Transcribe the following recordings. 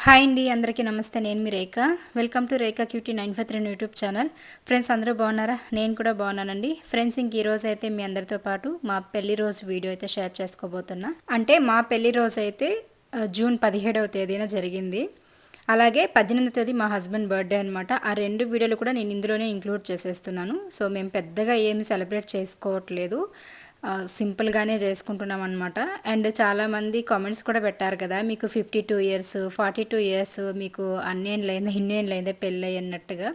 Hi అండి, అందరికీ నమస్తే. నేను మీ Rekha. Welcome to Rekha QT 953 YouTube channel. Friends, అందరూ బాగున్నారా? నేను కూడా బాగున్నానండి. ఫ్రెండ్స్, ఈరోజు అయితే మీ అందరితో పాటు మా పెళ్లి రోజు వీడియో అయితే షేర్ చేసుకోబోతున్నా. అంటే మా పెళ్లి రోజు అయితే జూన్ 17వ తేదీన జరిగింది. అలాగే 18వ తేదీ మా హస్బెండ్ బర్త్డే అనమాట. ఆ రెండు వీడియోలు కూడా నేను ఇందులోనే ఇంక్లూడ్ చేసేస్తున్నాను. సో మేము పెద్దగా ఏమి సెలబ్రేట్ చేసుకోవట్లేదు, సింపుల్గానే చేసుకుంటున్నాం అనమాట. అండ్ చాలామంది కామెంట్స్ కూడా పెట్టారు కదా, మీకు 52 ఇయర్స్ 42 ఇయర్స్ మీకు అన్నేళ్ళైందా ఇన్నేళ్ళైందా పెళ్ళి అన్నట్టుగా.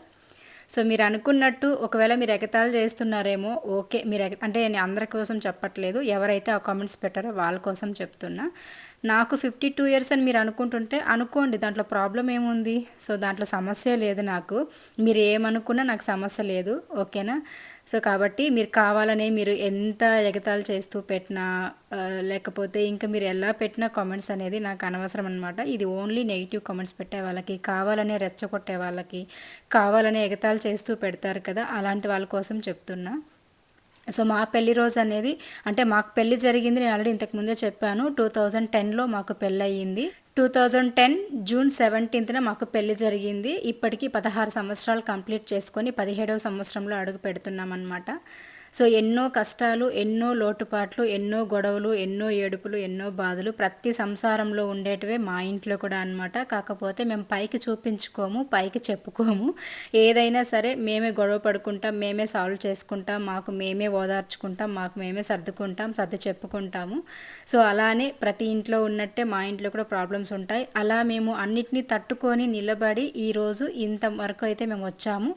సో మీరు అనుకున్నట్టు ఒకవేళ మీరు ఎగతాళి చేస్తున్నారేమో, ఓకే. మీరు అంటే నేను అందరి కోసం చెప్పట్లేదు, ఎవరైతే ఆ కామెంట్స్ పెట్టారో వాళ్ళ కోసం చెప్తున్నా. నాకు 52 ఇయర్స్ అని మీరు అనుకుంటుంటే అనుకోండి, దాంట్లో ప్రాబ్లం ఏముంది? సో దాంట్లో సమస్య లేదు నాకు. మీరు ఏమనుకున్నా నాకు సమస్య లేదు, ఓకేనా? సో కాబట్టి మీరు కావాలనే మీరు ఎంత ఎగతాళి చేస్తూ పెట్టినా లేకపోతే ఇంకా మీరు ఎలా పెట్టినా కామెంట్స్ అనేది నాకు అనవసరం అనమాట. ఇది ఓన్లీ నెగిటివ్ కామెంట్స్ పెట్టే వాళ్ళకి, కావాలనే రెచ్చగొట్టే వాళ్ళకి, కావాలనే ఎగతాళి చేస్తూ పెడతారు కదా, అలాంటి వాళ్ళ కోసం చెప్తున్నా. సో మా పెళ్లి రోజు అనేది, అంటే మాకు పెళ్లి జరిగింది, నేను ఆల్రెడీ ఇంతకుముందే చెప్పాను, 2010లో మాకు పెళ్ళి అయ్యింది. 2010 జూన్ 17న మాకు పెళ్లి జరిగింది. ఇప్పటికీ 16 సంవత్సరాలు కంప్లీట్ చేసుకొని 17వ సంవత్సరంలో అడుగు పెడుతున్నాం అనమాట. సో ఎన్నో కష్టాలు, ఎన్నో లోటుపాట్లు, ఎన్నో గొడవలు, ఎన్నో ఏడుపులు, ఎన్నో బాధలు ప్రతి సంసారంలో ఉండేటివే మా ఇంట్లో కూడా అనమాట. కాకపోతే మేము పైకి చూపించుకోము, పైకి చెప్పుకోము. ఏదైనా సరే మేమే గొడవ పడుకుంటాం, మేమే సాల్వ్ చేసుకుంటాం, మాకు మేమే ఓదార్చుకుంటాం, మాకు మేమే సర్దుకుంటాం, సర్ది చెప్పుకుంటాము. సో అలానే ప్రతి ఇంట్లో ఉన్నట్టే మా ఇంట్లో కూడా ప్రాబ్లమ్స్ ఉంటాయి. అలా మేము అన్నిటినీ తట్టుకొని నిలబడి ఈరోజు ఇంతవరకు అయితే మేము వచ్చాము.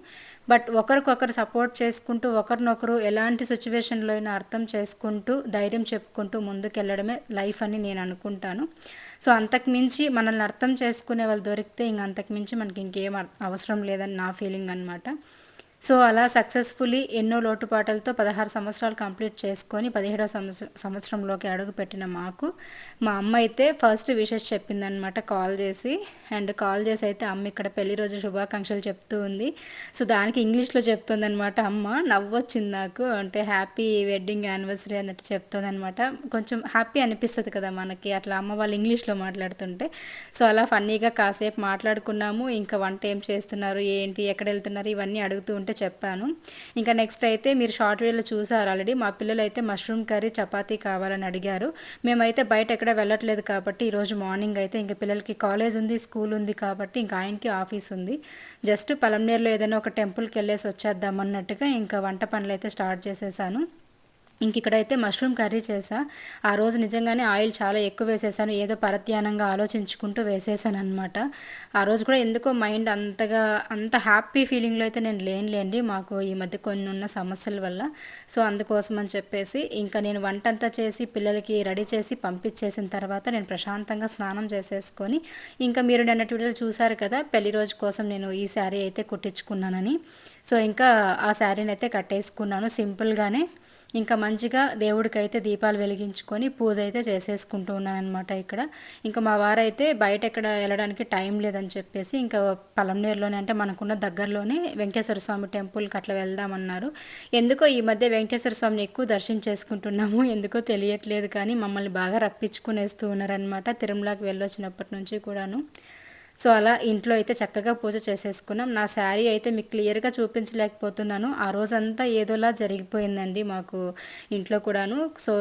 బట్ ఒకరికొకరు సపోర్ట్ చేసుకుంటూ, ఒకరినొకరు ఎలాంటి సిచ్యువేషన్లో అయినా అర్థం చేసుకుంటూ, ధైర్యం చెప్పుకుంటూ ముందుకెళ్ళడమే లైఫ్ అని నేను అనుకుంటాను. సో అంతకుమించి మనల్ని అర్థం చేసుకునే వాళ్ళు దొరికితే ఇంక అంతకుమించి మనకి ఇంకేం అవసరం లేదని నా ఫీలింగ్ అనమాట. సో అలా సక్సెస్ఫుల్లీ ఎన్నో లోటుపాటలతో 16 సంవత్సరాలు కంప్లీట్ చేసుకొని 17వ సంవత్సరంలోకి అడుగుపెట్టిన మాకు మా అమ్మ అయితే ఫస్ట్ విషెస్ చెప్పిందనమాట కాల్ చేసి. అండ్ కాల్ చేసి అయితే అమ్మ ఇక్కడ పెళ్లి రోజు శుభాకాంక్షలు చెప్తూ ఉంది. సో దానికి ఇంగ్లీష్లో చెప్తుందనమాట అమ్మ. నవ్వొచ్చింది నాకు. అంటే హ్యాపీ వెడ్డింగ్ యానివర్సరీ అన్నట్టు చెప్తుందనమాట. కొంచెం హ్యాపీ అనిపిస్తుంది కదా మనకి, అట్లా అమ్మ వాళ్ళు ఇంగ్లీష్లో మాట్లాడుతుంటే. సో అలా ఫన్నీగా కాసేపు మాట్లాడుకున్నాము. ఇంకా వంట ఏం చేస్తున్నారు, ఏంటి, ఎక్కడ వెళ్తున్నారు, ఇవన్నీ అడుగుతూ ఉంటే చెప్పాను. ఇంకా నెక్స్ట్ అయితే మీరు షార్ట్ వీడియోలో చూసారు ఆల్రెడీ, మా పిల్లలు అయితే మష్రూమ్ కర్రీ చపాతీ కావాలని అడిగారు. మేమైతే బయట ఎక్కడ వెళ్ళట్లేదు కాబట్టి ఈరోజు మార్నింగ్ అయితే ఇంకా పిల్లలకి కాలేజ్ ఉంది, స్కూల్ ఉంది కాబట్టి ఇంకా ఆయనకి ఆఫీస్ ఉంది. జస్ట్ పలంనేరులో ఏదైనా ఒక టెంపుల్కి వెళ్ళేసి వచ్చేద్దాం అన్నట్టుగా ఇంకా వంట పనులు అయితే స్టార్ట్ చేసేసాను. ఇంక ఇక్కడైతే మష్రూమ్ కర్రీ చేసా. ఆ రోజు నిజంగానే ఆయిల్ చాలా ఎక్కువ వేసేసాను, ఏదో పరధ్యానంగా ఆలోచించుకుంటూ వేసేసాను అనమాట. ఆ రోజు కూడా ఎందుకో మైండ్ అంత హ్యాపీ ఫీలింగ్లో అయితే నేను లేనులేండి, మాకు ఈ మధ్య కొన్ని ఉన్న సమస్యల వల్ల. సో అందుకోసం అని చెప్పేసి ఇంకా నేను వంట అంతా చేసి పిల్లలకి రెడీ చేసి పంపించేసిన తర్వాత నేను ప్రశాంతంగా స్నానం చేసేసుకొని, ఇంకా మీరు నిన్నటి వీడియోలు చూసారు కదా, పెళ్లి రోజు కోసం నేను ఈ శారీ అయితే కుట్టించుకున్నానని. సో ఇంకా ఆ శారీని అయితే కట్టేసుకున్నాను సింపుల్గానే. ఇంకా మంచిగా దేవుడికైతే దీపాలు వెలిగించుకొని పూజ అయితే చేసేసుకుంటూ ఉన్నాను అనమాట ఇక్కడ. ఇంకా మా వారైతే బయట ఎక్కడ వెళ్ళడానికి టైం లేదని చెప్పేసి ఇంకా పలంనేరులోనే, అంటే మనకున్న దగ్గరలోనే వెంకటేశ్వర స్వామి టెంపుల్కి అట్లా వెళ్దామన్నారు. ఎందుకో ఈ మధ్య వెంకటేశ్వర స్వామిని ఎక్కువ దర్శించేసుకుంటున్నాము, ఎందుకో తెలియట్లేదు కానీ మమ్మల్ని బాగా రప్పించుకునేస్తూ ఉన్నారనమాట తిరుమలకి వెళ్ళొచ్చినప్పటి నుంచి కూడాను. సో అలా ఇంట్లో అయితే చక్కగా పూజ చేసేసుకున్నాం. నా శారీ అయితే మీకు క్లియర్గా చూపించలేకపోతున్నాను, ఆ రోజంతా ఏదోలా జరిగిపోయిందండి మాకు ఇంట్లో కూడాను. సో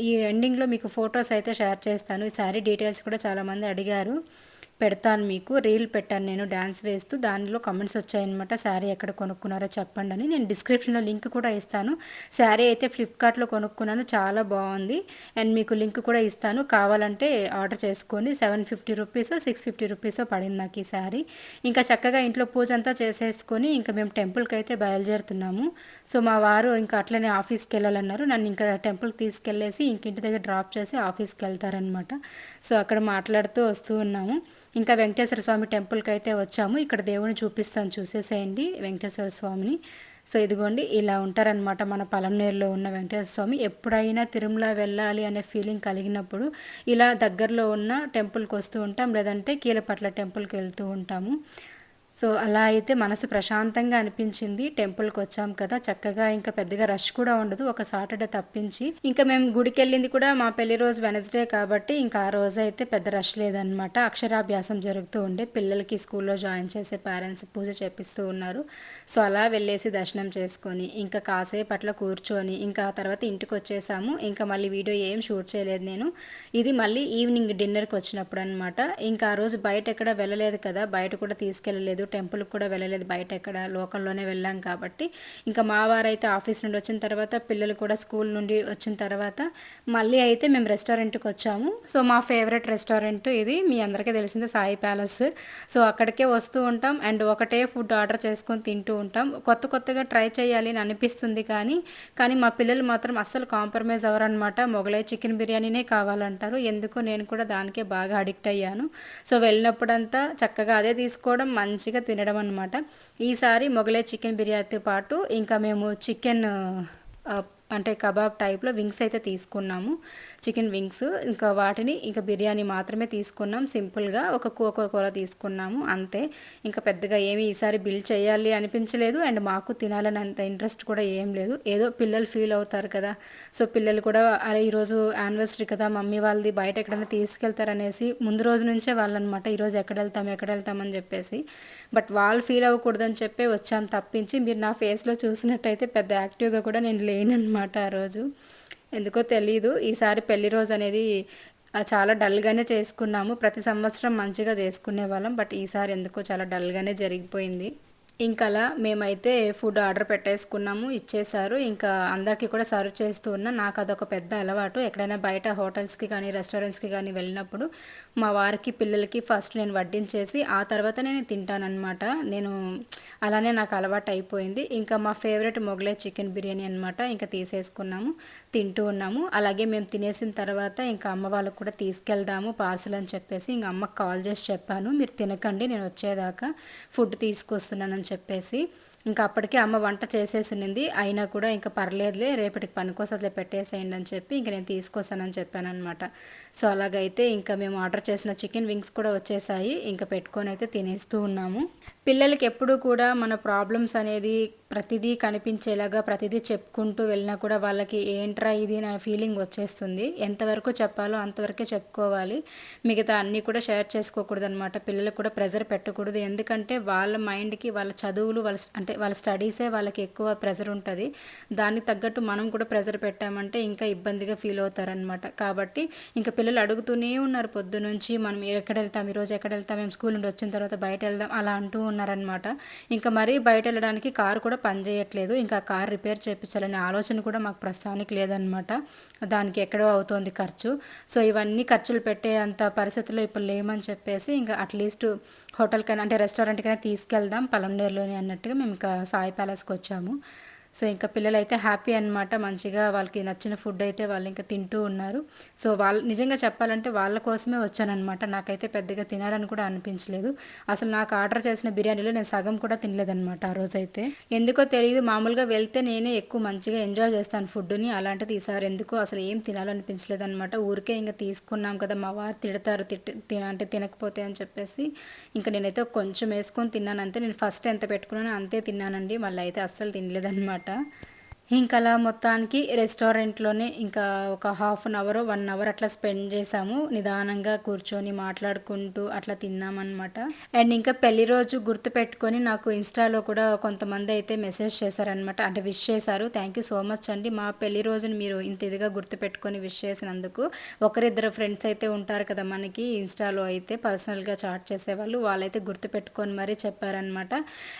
ఈ ఎండింగ్లో మీకు ఫొటోస్ అయితే షేర్ చేస్తాను. ఈ శారీ డీటెయిల్స్ కూడా చాలామంది అడిగారు, పెడతాను. మీకు రీల్ పెట్టాను నేను డ్యాన్స్ వేస్తూ, దానిలో కమెంట్స్ వచ్చాయన్నమాట, శారీ ఎక్కడ కొనుక్కున్నారో చెప్పండి అని. నేను డిస్క్రిప్షన్లో లింక్ కూడా ఇస్తాను. శారీ అయితే ఫ్లిప్కార్ట్లో కొనుక్కున్నాను, చాలా బాగుంది. అండ్ మీకు లింక్ కూడా ఇస్తాను, కావాలంటే ఆర్డర్ చేసుకోండి. 750 రూపీస్ 650 రూపీస్ పడింది నాకు ఈ శారీ. ఇంకా చక్కగా ఇంట్లో పూజ అంతా చేసేసుకొని ఇంకా మేము టెంపుల్కి అయితే బయలుదేరుతున్నాము. సో మా వారు ఇంకా అట్లనే ఆఫీస్కి వెళ్ళాలన్నారు, నన్ను ఇంకా టెంపుల్కి తీసుకెళ్ళేసి ఇంక ఇంటి దగ్గర డ్రాప్ చేసి ఆఫీస్కి వెళ్తారనమాట. సో అక్కడ మాట్లాడుతూ వస్తూ ఉన్నాము. ఇంకా వెంకటేశ్వర స్వామి టెంపుల్కి అయితే వచ్చాము. ఇక్కడ దేవుని చూపిస్తాను, చూసేసేయండి వెంకటేశ్వర స్వామిని. సో ఇదిగోండి, ఇలా ఉంటారనమాట మన పలంనేరులో ఉన్న వెంకటేశ్వర స్వామి. ఎప్పుడైనా తిరుమల వెళ్ళాలి అనే ఫీలింగ్ కలిగినప్పుడు ఇలా దగ్గరలో ఉన్న టెంపుల్కి వస్తూ ఉంటాం, లేదంటే కీలపట్ల టెంపుల్కి వెళ్తూ ఉంటాము. సో అలా అయితే మనసు ప్రశాంతంగా అనిపించింది. టెంపుల్కి వచ్చాం కదా, చక్కగా ఇంకా పెద్దగా రష్ కూడా ఉండదు ఒక సాటర్డే తప్పించి. ఇంకా మేము గుడికి వెళ్ళింది కూడా మా పెళ్లి రోజు వెనస్డే కాబట్టి ఇంకా ఆ రోజు అయితే పెద్ద రష్ లేదనమాట. అక్షరాభ్యాసం జరుగుతూ ఉండే, పిల్లలకి స్కూల్లో జాయిన్ చేసే పేరెంట్స్ పూజ చేపిస్తూ ఉన్నారు. సో అలా వెళ్ళేసి దర్శనం చేసుకొని ఇంకా కాసేపు అట్లా కూర్చొని ఇంకా ఆ తర్వాత ఇంటికి వచ్చేసాము. ఇంకా మళ్ళీ వీడియో ఏం షూట్ చేయలేదు నేను. ఇది మళ్ళీ ఈవినింగ్ డిన్నర్కి వచ్చినప్పుడు అనమాట. ఇంకా ఆ రోజు బయట ఎక్కడ వెళ్ళలేదు కదా, బయట కూడా తీసుకెళ్ళలేదు, టెంపుల్కి కూడా వెళ్ళలేదు, బయట ఎక్కడ లోకల్లోనే వెళ్ళాం కాబట్టి. ఇంకా మా వారైతే ఆఫీస్ నుండి వచ్చిన తర్వాత, పిల్లలు కూడా స్కూల్ నుండి వచ్చిన తర్వాత మళ్ళీ అయితే మేము రెస్టారెంట్కి వచ్చాము. సో మా ఫేవరెట్ రెస్టారెంట్ ఇది, మీ అందరికీ తెలిసిందే, సాయి ప్యాలెస్. సో అక్కడికే వస్తూ ఉంటాం అండ్ ఒకటే ఫుడ్ ఆర్డర్ చేసుకొని తింటూ ఉంటాం. కొత్త కొత్తగా ట్రై చేయాలి అని అనిపిస్తుంది కానీ మా పిల్లలు మాత్రం అస్సలు కాంప్రమైజ్ అవ్వరనమాట. మొగలై చికెన్ బిర్యానీనే కావాలంటారు. ఎందుకో నేను కూడా దానికే బాగా అడిక్ట్ అయ్యాను. సో వెళ్ళినప్పుడంతా చక్కగా అదే తీసుకోవడం, మంచిగా తినడం అనమాట. ఈసారి మొగలై చికెన్ బిర్యానీతో పాటు ఇంకా మేము చికెన్ అంటే కబాబ్ టైప్లో వింగ్స్ అయితే తీసుకున్నాము, చికెన్ వింగ్స్. ఇంకా వాటిని ఇంకా బిర్యానీ మాత్రమే తీసుకున్నాం, సింపుల్గా ఒక కోకోకోలా తీసుకున్నాము అంతే. ఇంకా పెద్దగా ఏమి ఈసారి బిల్ చేయాలి అనిపించలేదు అండ్ మాకు తినాలని అంత ఇంట్రెస్ట్ కూడా ఏం లేదు. ఏదో పిల్లలు ఫీల్ అవుతారు కదా, సో పిల్లలు కూడా అరే ఈరోజు యానివర్సరీ కదా మమ్మీ వాళ్ళది, బయట ఎక్కడైనా తీసుకెళ్తారనేసి ముందు రోజు నుంచే వాళ్ళనమాట ఈరోజు ఎక్కడ వెళ్తామని చెప్పేసి. బట్ వాళ్ళు ఫీల్ అవ్వకూడదని చెప్పి వచ్చాం తప్పించి, మీరు నా ఫేస్లో చూసినట్టయితే పెద్ద యాక్టివ్గా కూడా నేను లేననమాట ఆ రోజు. ఎందుకో తెలీదు, ఈసారి పెళ్లి రోజు అనేది చాలా డల్గానే చేసుకున్నాము. ప్రతి సంవత్సరం మంచిగా చేసుకునే వాళ్ళం, బట్ ఈసారి ఎందుకో చాలా డల్గానే జరిగిపోయింది. ఇంకా అలా మేమైతే ఫుడ్ ఆర్డర్ పెట్టేసుకున్నాము, ఇచ్చేసారు. ఇంకా అందరికీ కూడా సర్వ్ చేస్తూ ఉన్నా. నాకు అదొక పెద్ద అలవాటు, ఎక్కడైనా బయట హోటల్స్కి కానీ రెస్టారెంట్స్కి కానీ వెళ్ళినప్పుడు మా వారికి పిల్లలకి ఫస్ట్ నేను వడ్డించేసి ఆ తర్వాత నేను తింటానన్నమాట. నేను అలానే నాకు అలవాటు అయిపోయింది. ఇంకా మా ఫేవరెట్ మొగలై చికెన్ బిర్యానీ అనమాట. ఇంకా తీసేసుకున్నాము, తింటూ ఉన్నాము. అలాగే మేము తినేసిన తర్వాత ఇంకా అమ్మ వాళ్ళకు కూడా తీసుకెళ్దాము పార్సల్ అని చెప్పేసి ఇంకా అమ్మకి కాల్ చేసి చెప్పాను, మీరు తినకండి నేను వచ్చేదాకా ఫుడ్ తీసుకొస్తున్నానని చెప్పేసి. ఇంకా అప్పటికే అమ్మ వంట చేసేసింది, అయినా కూడా ఇంకా పర్లేదులే రేపటికి పనికోసలే పెట్టేసేయండి అని చెప్పి ఇంకా నేను తీసుకొస్తానని చెప్పాను అనమాట. సో అలాగైతే ఇంకా మేము ఆర్డర్ చేసిన చికెన్ వింగ్స్ కూడా వచ్చేసాయి. ఇంకా పెట్టుకొని అయితే తినేస్తూ ఉన్నాము. పిల్లలకి ఎప్పుడూ కూడా మన ప్రాబ్లమ్స్ అనేది ప్రతిదీ కనిపించేలాగా ప్రతిదీ చెప్పుకుంటూ వెళ్ళినా కూడా వాళ్ళకి ఏంట్రా ఇది నా ఫీలింగ్ వచ్చేస్తుంది. ఎంతవరకు చెప్పాలో అంతవరకే చెప్పుకోవాలి, మిగతా అన్నీ కూడా షేర్ చేసుకోకూడదు అనమాట. పిల్లలకు కూడా ప్రెజర్ పెట్టకూడదు, ఎందుకంటే వాళ్ళ మైండ్కి వాళ్ళ చదువులు వాళ్ళ స్టడీసే వాళ్ళకి ఎక్కువ ప్రెజర్ ఉంటుంది. దానికి తగ్గట్టు మనం కూడా ప్రెజర్ పెట్టామంటే ఇంకా ఇబ్బందిగా ఫీల్ అవుతారనమాట. కాబట్టి ఇంకా పిల్లలు అడుగుతూనే ఉన్నారు పొద్దునుంచి, మనం ఎక్కడ వెళ్తాం, ఈరోజు ఎక్కడ వెళ్తాం, మేము స్కూల్ నుండి వచ్చిన తర్వాత బయట వెళ్దాం అలా అంటూ ఉన్నారనమాట. ఇంకా మరీ బయట వెళ్ళడానికి కారు కూడా పనిచేయట్లేదు. ఇంకా కార్ రిపేర్ చేయించాలనే ఆలోచన కూడా మాకు ప్రస్తుతానికి లేదనమాట. దానికి ఎక్కడో అవుతోంది ఖర్చు. సో ఇవన్నీ ఖర్చులు పెట్టే అంత పరిస్థితుల్లో ఇప్పుడు లేమని చెప్పేసి ఇంకా అట్లీస్ట్ హోటల్కైనా అంటే రెస్టారెంట్కైనా తీసుకెళ్దాం పలంనేరులోని అన్నట్టుగా మేము ఇంకా సాయి ప్యాలెస్కి వచ్చాము. సో ఇంకా పిల్లలు అయితే హ్యాపీ అనమాట, మంచిగా వాళ్ళకి నచ్చిన ఫుడ్ అయితే వాళ్ళు ఇంకా తింటూ ఉన్నారు. సో వాళ్ళు నిజంగా చెప్పాలంటే వాళ్ళ కోసమే వచ్చానమాట. నాకైతే పెద్దగా తినాలని కూడా అనిపించలేదు. అసలు నాకు ఆర్డర్ చేసిన బిర్యానీలో నేను సగం కూడా తినలేదనమాట ఆ రోజైతే. ఎందుకో తెలియదు, మామూలుగా వెళ్తే నేనే ఎక్కువ మంచిగా ఎంజాయ్ చేస్తాను ఫుడ్ని, అలాంటిది ఈసారి ఎందుకో అసలు ఏం తినాలనిపించలేదు అనమాట. ఊరికే ఇంకా తీసుకున్నాం కదా, మా వారు తిడతారు అంటే తినకపోతే అని చెప్పేసి ఇంకా నేనైతే కొంచెం వేసుకొని తిన్నాను అంతే. నేను ఫస్ట్ ఎంత పెట్టుకున్నానో అంతే తిన్నానండి, మళ్ళీ అయితే అస్సలు తినలేదన్నమాట. ఇంకా అలా మొత్తానికి రెస్టారెంట్లోనే ఇంకా ఒక హాఫ్ అన్ అవర్ 1 అవర్ అట్లా స్పెండ్ చేసాము, నిదానంగా కూర్చొని మాట్లాడుకుంటూ అట్లా తిన్నామన్నమాట. అండ్ ఇంకా పెళ్లి రోజు గుర్తు పెట్టుకొని నాకు ఇన్స్టాలో కూడా కొంతమంది అయితే మెసేజ్ చేశారనమాట, అంటే విష్ చేశారు. థ్యాంక్ యూ సో మచ్ అండి, మా పెళ్లి రోజుని మీరు ఇంత ఇదిగా గుర్తు పెట్టుకొని విష్ చేసినందుకు. ఒకరిద్దరు ఫ్రెండ్స్ అయితే ఉంటారు కదా మనకి ఇన్స్టాలో అయితే పర్సనల్గా చాట్ చేసేవాళ్ళు, వాళ్ళైతే గుర్తు పెట్టుకొని మరీ చెప్పారనమాట.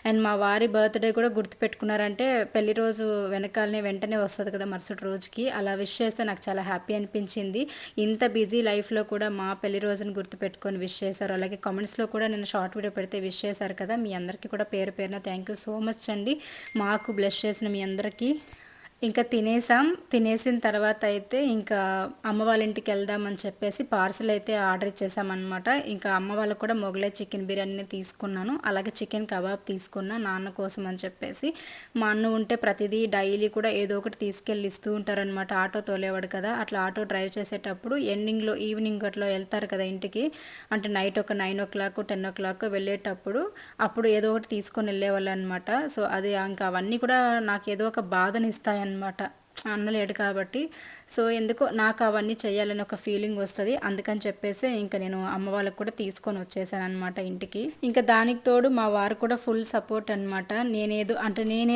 అండ్ మా వారి బర్త్డే కూడా గుర్తు పెట్టుకున్నారంటే పెళ్లి రోజు వెంటనే వస్తుంది కదా మరుసటి రోజుకి, అలా విష్ చేస్తే నాకు చాలా హ్యాపీ అనిపించింది. ఇంత బిజీ లైఫ్లో కూడా మా పెళ్లి రోజుని గుర్తుపెట్టుకొని విష్ చేశారు. అలాగే కామెంట్స్లో కూడా నేను షార్ట్ వీడియో పెడితే విష్ చేశారు కదా, మీ అందరికీ కూడా పేరు పేరున థ్యాంక్ యూ సో మచ్ అండి, మాకు బ్లెస్ చేసిన మీ అందరికీ. ఇంకా తినేసిన తర్వాత అయితే ఇంకా అమ్మ వాళ్ళ ఇంటికి వెళ్దామని చెప్పేసి పార్సిల్ అయితే ఆర్డర్ ఇచ్చేసామన్నమాట. ఇంకా అమ్మ వాళ్ళకు కూడా మొగలై చికెన్ బిర్యానీ తీసుకున్నాను. అలాగే చికెన్ కబాబ్ తీసుకున్నా నాన్న కోసం అని చెప్పేసి. మా అన్న ఉంటే ప్రతిదీ డైలీ కూడా ఏదో ఒకటి తీసుకెళ్ళి ఇస్తూ ఉంటారనమాట. ఆటో తోలేవాడు కదా, అట్లా ఆటో డ్రైవ్ చేసేటప్పుడు ఎండింగ్లో ఈవినింగ్ అట్లా వెళ్తారు కదా ఇంటికి, అంటే నైట్ ఒక 9 o'clock 10 o'clock వెళ్ళేటప్పుడు అప్పుడు ఏదో ఒకటి తీసుకొని వెళ్ళేవాళ్ళు అనమాట. సో అది ఇంకా అవన్నీ కూడా నాకు ఏదో ఒక బాధనిస్తాయన్నమాట, అన్న లేడు కాబట్టి. సో ఎందుకో నాకు అవన్నీ చేయాలని ఒక ఫీలింగ్ వస్తుంది. అందుకని చెప్పేసి ఇంకా నేను అమ్మ వాళ్ళకి కూడా తీసుకొని వచ్చేసాను అనమాట ఇంటికి. ఇంకా దానికి తోడు మా వారు కూడా ఫుల్ సపోర్ట్ అనమాట. నేను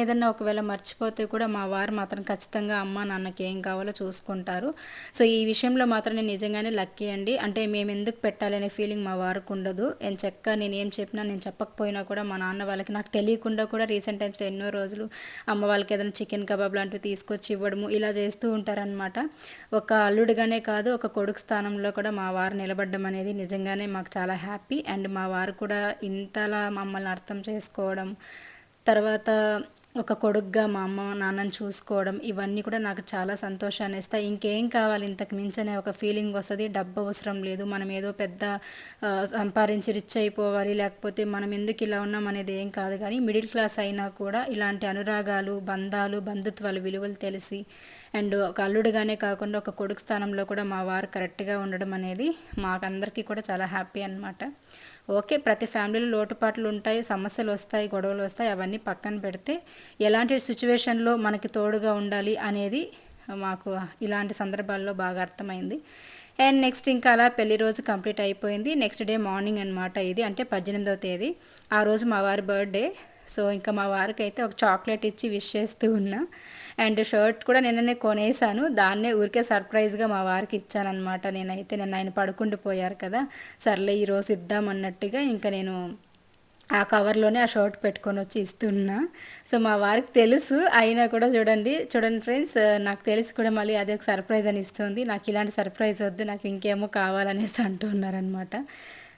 ఏదన్నా ఒకవేళ మర్చిపోతే కూడా మా వారు మాత్రం ఖచ్చితంగా అమ్మ నాన్నకి ఏం కావాలో చూసుకుంటారు. సో ఈ విషయంలో మాత్రం నేను నిజంగానే లక్కీ అండి. అంటే మేము ఎందుకు పెట్టాలనే ఫీలింగ్ మా వారికి ఉండదు. నేను ఏం చెప్పినా, నేను చెప్పకపోయినా కూడా మా నాన్న వాళ్ళకి నాకు తెలియకుండా కూడా రీసెంట్ టైమ్స్లో ఎన్నో రోజులు అమ్మ వాళ్ళకి ఏదైనా చికెన్ కబాబ్ లాంటివి తీసుకొచ్చి ఇవ్వడము ఇలా చేస్తూ ఉంటారనమాట. ఒక అల్లుడిగానే కాదు, ఒక కొడుకు స్థానంలో కూడా మా వారు నిలబడడం అనేది నిజంగానే మాకు చాలా హ్యాపీ. అండ్ మా వారు కూడా ఇంతలా మమ్మల్ని అర్థం చేసుకోవడం, తర్వాత ఒక కొడుకుగా మా అమ్మ నాన్నని చూసుకోవడం, ఇవన్నీ కూడా నాకు చాలా సంతోషాన్ని ఇస్తాయి. ఇంకేం కావాలి ఇంతకు మించనే ఒక ఫీలింగ్ వస్తుంది. డబ్బు అవసరం లేదు, మనం ఏదో పెద్ద సంపాదించి రిచ్ అయిపోవాలి, లేకపోతే మనం ఎందుకు ఇలా ఉన్నాం అనేది ఏం కాదు. కానీ మిడిల్ క్లాస్ అయినా కూడా ఇలాంటి అనురాగాలు, బంధాలు, బంధుత్వాలు విలువలు తెలిసి, అండ్ ఒక అల్లుడుగానే కాకుండా ఒక కొడుకు స్థానంలో కూడా మా వారు కరెక్ట్గా ఉండడం అనేది మాకందరికీ కూడా చాలా హ్యాపీ అనమాట. ఓకే, ప్రతి ఫ్యామిలీలో లోటుపాట్లు ఉంటాయి, సమస్యలు వస్తాయి, గొడవలు వస్తాయి. అవన్నీ పక్కన పెడితే ఎలాంటి సిచ్యువేషన్లో మనకి తోడుగా ఉండాలి అనేది మాకు ఇలాంటి సందర్భాల్లో బాగా అర్థమైంది. అండ్ నెక్స్ట్ ఇంకా అలా పెళ్లి రోజు కంప్లీట్ అయిపోయింది. నెక్స్ట్ డే మార్నింగ్ అనమాట ఇది, అంటే 18వ తేదీ. ఆ రోజు మా వారి బర్త్డే. సో ఇంకా మా వారికి అయితే ఒక చాక్లెట్ ఇచ్చి విష్ చేస్తూ ఉన్నా. అండ్ షర్ట్ కూడా నిన్ననే కొనేసాను, దాన్నే ఊరికే సర్ప్రైజ్గా మా వారికి ఇచ్చానమాట. నిన్న ఆయన పడుకుండిపోయారు కదా, సర్లే ఈరోజు ఇద్దాం అన్నట్టుగా ఇంకా నేను ఆ కవర్లోనే ఆ షర్ట్ పెట్టుకొని వచ్చి ఇస్తున్నా. సో మా వారికి తెలుసు, అయినా కూడా చూడండి ఫ్రెండ్స్, నాకు తెలిసి కూడా మళ్ళీ అదే ఒక సర్ప్రైజ్ అని ఇస్తుంది. నాకు ఇలాంటి సర్ప్రైజ్ వద్దు, నాకు ఇంకేమో కావాలనేసి అంటూ ఉన్నారనమాట.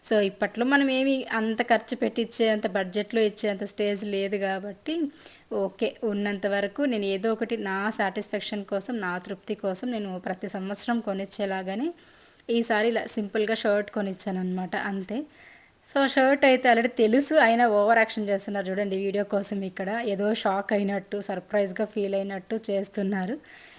సో ఇప్పట్లో మనం ఏమి అంత ఖర్చు పెట్టించే అంత బడ్జెట్లో ఇచ్చే అంత స్టేజ్ లేదు కాబట్టి ఓకే, ఉన్నంత వరకు నేను ఏదో ఒకటి నా సాటిస్ఫాక్షన్ కోసం, నా తృప్తి కోసం నేను ప్రతి సంవత్సరం కొనిచ్చేలాగానే ఈసారి ఇలా సింపుల్గా షర్ట్ కొనిచ్చాను అనమాట, అంతే. సో షర్ట్ అయితే ఆల్రెడీ తెలుసు, అయినా ఓవర్ యాక్షన్ చేస్తున్నారు చూడండి వీడియో కోసం. ఇక్కడ ఏదో షాక్ అయినట్టు, సర్ప్రైజ్గా ఫీల్ అయినట్టు చేస్తున్నారు.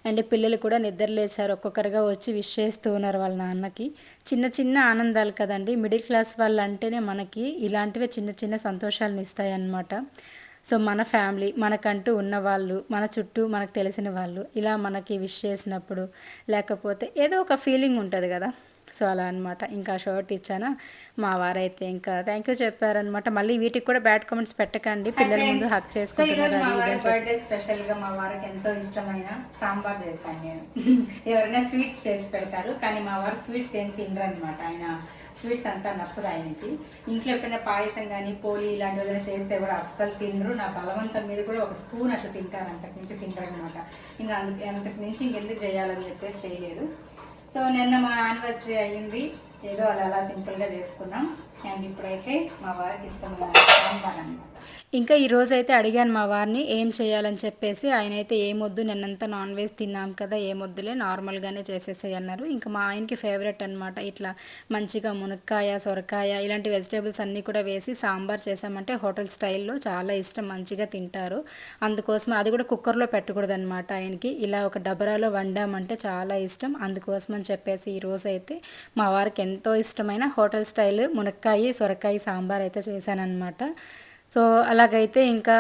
అండ్ పిల్లలు కూడా నిద్ర లేచారు, ఒక్కొక్కరుగా వచ్చి విష్ చేస్తూ ఉన్నారు వాళ్ళ నాన్నకి. చిన్న చిన్న ఆనందాలు కదండి, మిడిల్ క్లాస్ వాళ్ళు అంటేనే మనకి ఇలాంటివే చిన్న చిన్న సంతోషాలను ఇస్తాయి అన్నమాట. సో మన ఫ్యామిలీ, మనకంటూ ఉన్నవాళ్ళు, మన చుట్టూ మనకు తెలిసిన వాళ్ళు ఇలా మనకి విష్ చేసినప్పుడు, లేకపోతే ఏదో ఒక ఫీలింగ్ ఉంటుంది కదా. సో అలా అనమాట. ఇంకా షర్ట్ ఇచ్చానా, మా వారైతే ఇంకా థ్యాంక్ యూ చెప్పారనమాట. మళ్ళీ వీటికి కూడా బ్యాడ్ కామెంట్స్ పెట్టకండి, పిల్లల ముందు హక్ చేసుకుంటున్నారు అది ఇదని చెప్పి. బర్త్డే స్పెషల్గా మా వారికి ఎంతో ఇష్టమైన సాంబార్ చేశాను నేను. ఎవరైనా స్వీట్స్ చేసి పెడతారు, కానీ మా వారు స్వీట్స్ ఏం తినరు అనమాట. ఆయన స్వీట్స్ అంతా నచ్చదు ఆయనకి. ఇంట్లో ఎప్పుడైనా పాయసం కానీ పోలి ఇలాంటివి ఏదైనా చేస్తే కూడా అస్సలు తినరు. నా బలవంతం మీద కూడా ఒక స్పూన్ అట్లా తింటారు, అంతకు మించి తింటారు అనమాట. ఇంకా అంతకు మించి ఇంకెందుకు చేయాలని చెప్పేసి చేయలేదు. సో నిన్న మా యానివర్సరీ అయ్యింది, ఏదో అలా సింపుల్గా చేసుకున్నాం. అండ్ ఇప్పుడైతే మా వారికి ఇష్టమైన సాంబార్ అన్నమాట. ఇంకా ఈరోజు అయితే అడిగాను మా వారిని ఏం చేయాలని చెప్పేసి. ఆయన అయితే ఏమొద్దు, నిన్నంతా నాన్ వెజ్ తిన్నాం కదా, ఏమొద్దులే నార్మల్గానే చేసేసాయి అన్నారు. ఇంకా మా ఆయనకి ఫేవరెట్ అనమాట, ఇట్లా మంచిగా మునక్కాయ, సొరకాయ ఇలాంటి వెజిటేబుల్స్ అన్నీ కూడా వేసి సాంబార్ చేసామంటే హోటల్ స్టైల్లో చాలా ఇష్టం, మంచిగా తింటారు. అందుకోసం అది కూడా కుక్కర్లో పెట్టకూడదు అనమాట ఆయనకి, ఇలా ఒక డబరాలో వండామంటే చాలా ఇష్టం. అందుకోసం అని చెప్పేసి ఈరోజు అయితే మా వారికి ఎంతో ఇష్టమైన హోటల్ స్టైల్ మునక్కాయ, సొరకాయ సాంబార్ అయితే చేశానన్నమాట. సో అలాగైతే ఇంకా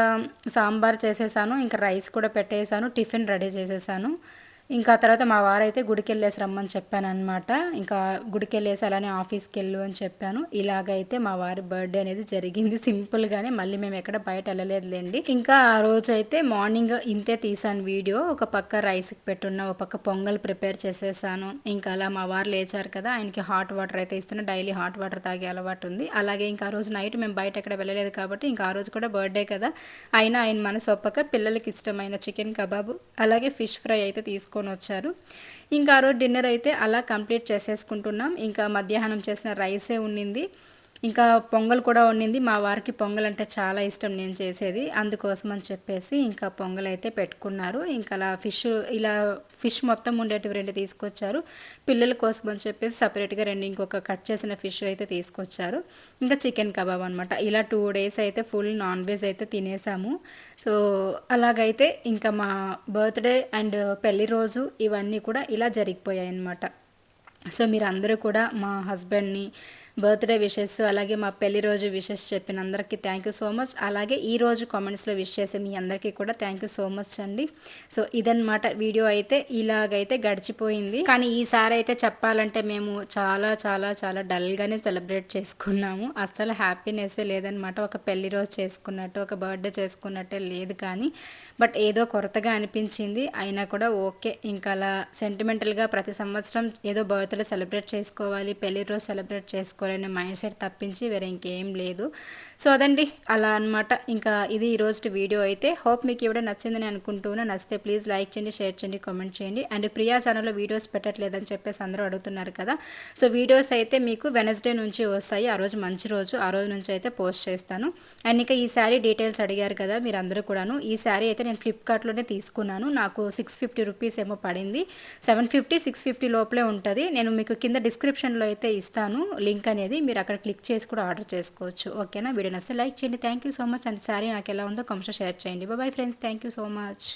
సాంబార్ చేసేసాను, ఇంకా రైస్ కూడా పెట్టేసాను, టిఫిన్ రెడీ చేసేసాను. ఇంకా తర్వాత మా వారైతే గుడికి వెళ్ళేసి రమ్మని చెప్పాను అనమాట. ఇంకా గుడికి వెళ్ళేసి అలానే ఆఫీస్కి వెళ్ళు అని చెప్పాను. ఇలాగైతే మా వారి బర్త్డే అనేది జరిగింది సింపుల్గానే, మళ్ళీ మేము ఎక్కడ బయట వెళ్ళలేదులేండి. ఇంకా ఆ రోజు అయితే మార్నింగ్ ఇంతే తీసాను వీడియో. ఒక పక్క రైస్కి పెట్టున్నా, ఒక పక్క పొంగల్ ప్రిపేర్ చేసేసాను. ఇంకా అలా మా వారు లేచారు కదా, ఆయనకి హాట్ వాటర్ అయితే ఇస్తున్నా, డైలీ హాట్ వాటర్ తాగే అలవాటు ఉంది. అలాగే ఇంకా ఆ రోజు నైట్ మేము బయట ఎక్కడ వెళ్ళలేదు కాబట్టి ఇంకా ఆ రోజు కూడా బర్త్డే కదా, అయినా ఆయన మనసు ఒప్పక పిల్లలకి ఇష్టమైన చికెన్ కబాబు అలాగే ఫిష్ ఫ్రై అయితే తీసుకొని వచ్చారు. ఇంకా ఆ రోజు డిన్నర్ అయితే అలా కంప్లీట్ చేసేసుకుంటున్నాం. ఇంకా మధ్యాహ్నం చేసిన రైసే ఉండింది. ఇంకా పొంగల్ కూడా వండింది. మా వారికి పొంగల్ అంటే చాలా ఇష్టం నేను చేసేది, అందుకోసం అని చెప్పేసి ఇంకా పొంగల్ అయితే పెట్టుకున్నారు. ఇంకా అలా ఇలా ఫిష్ మొత్తం ఉండేటివి 2 తీసుకొచ్చారు. పిల్లల కోసం అని చెప్పేసి సపరేట్గా 2 ఇంకొక కట్ చేసిన ఫిష్ అయితే తీసుకొచ్చారు. ఇంకా చికెన్ కబాబ్ అనమాట. ఇలా 2 డేస్ అయితే ఫుల్ నాన్ వెజ్ అయితే తినేసాము. సో అలాగైతే ఇంకా మా బర్త్డే అండ్ పెళ్లి రోజు ఇవన్నీ కూడా ఇలా జరిగిపోయాయి అన్నమాట. సో మీరందరూ కూడా మా హస్బెండ్ని బర్త్డే విషెస్ అలాగే మా పెళ్లి రోజు విషెస్ చెప్పిన అందరికీ థ్యాంక్ యూ సో మచ్. అలాగే ఈరోజు కామెంట్స్లో విష్ చేసే మీ అందరికీ కూడా థ్యాంక్ యూ సో మచ్ అండి. సో ఇదన్నమాట వీడియో అయితే ఇలాగైతే గడిచిపోయింది. కానీ ఈసారి అయితే చెప్పాలంటే మేము చాలా చాలా చాలా డల్గానే సెలబ్రేట్ చేసుకున్నాము. అస్సలు హ్యాపీనెస్సే లేదనమాట. ఒక పెళ్లి రోజు చేసుకున్నట్టు ఒక బర్త్డే చేసుకున్నట్టే లేదు. కానీ బట్ ఏదో కొరతగా అనిపించింది. అయినా కూడా ఓకే, ఇంకా అలా సెంటిమెంటల్గా ప్రతి సంవత్సరం ఏదో బర్త్డే సెలబ్రేట్ చేసుకోవాలి, పెళ్లి రోజు సెలబ్రేట్ చేసుకోవాలనే మైండ్ సెట్ తప్పించి వేరే ఇంకేం లేదు. సో అదండి, అలా అనమాట. ఇంకా ఇది ఈరోజు వీడియో అయితే. హోప్ మీకు ఇవిడ నచ్చిందని అనుకుంటున్నా. నచ్చితే ప్లీజ్ లైక్ చేయండి, షేర్ చేయండి, కామెంట్ చేయండి. అండ్ ప్రియా ఛానల్లో వీడియోస్ పెట్టట్లేదని చెప్పేసి అందరూ అడుగుతున్నారు కదా. సో వీడియోస్ అయితే మీకు వెనస్డే నుంచి వస్తాయి. ఆ రోజు మంచి రోజు, ఆ రోజు నుంచి అయితే పోస్ట్ చేస్తాను. అండ్ ఇంకా ఈ శారీ డీటెయిల్స్ అడిగారు కదా మీరు అందరూ కూడాను. ఈ శారీ అయితే నేను ఫ్లిప్కార్ట్లోనే తీసుకున్నాను. నాకు 650 రూపీస్ ఏమో పడింది. 750 650 లోపలే ఉంటుంది. నేను మీకు కింద డిస్క్రిప్షన్లో అయితే ఇస్తాను లింక్ అనేది, మీరు అక్కడ క్లిక్ చేసి కూడా ఆర్డర్ చేసుకోవచ్చు. ఓకేనా? వీడియో నచ్చితే లైక్ చేయండి. Thank you so much. And sari నాకు ఎలా ఉందో కామెంట్స్లో షేర్ చేయండి. Bye friends, thank you so much.